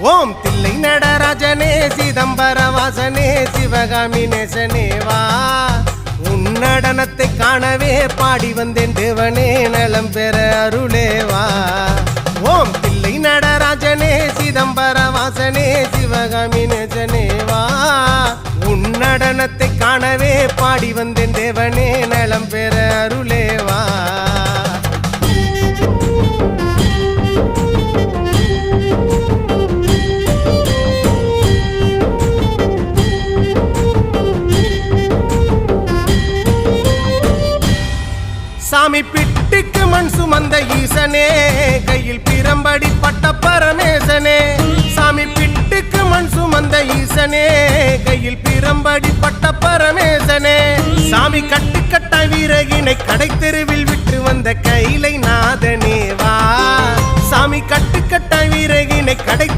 ஓம் தில்லை நடராஜனே சிதம்பர வாசனே சிவகாமி நேசனே வா உன் நடனத்தை காணவே பாடி வந்தேன் தேவனே நலம் பெற அருளே வா ஓம் தில்லை நடராஜனே சிதம்பர வாசனே சிவகாமி நேசனே வா உன் நடனத்தை காணவே பாடி வந்தேன் தேவனே நலம் பெற அருளே வா சாமி பிட்டுக்கு மண் சுமந்த ஈசனே கையில் பிரம்படி பட்ட பரமேசனே சாமி பிட்டுக்கு மண் சுமந்த ஈசனே கையில் பிரம்படி பட்ட பரமேசனே சாமி கட்டுக்கட்ட வீரகினை கடை தெருவில் விட்டு வந்த கைலை நாதனே வா சாமி கட்டுக்கட்ட வீரகினை கடை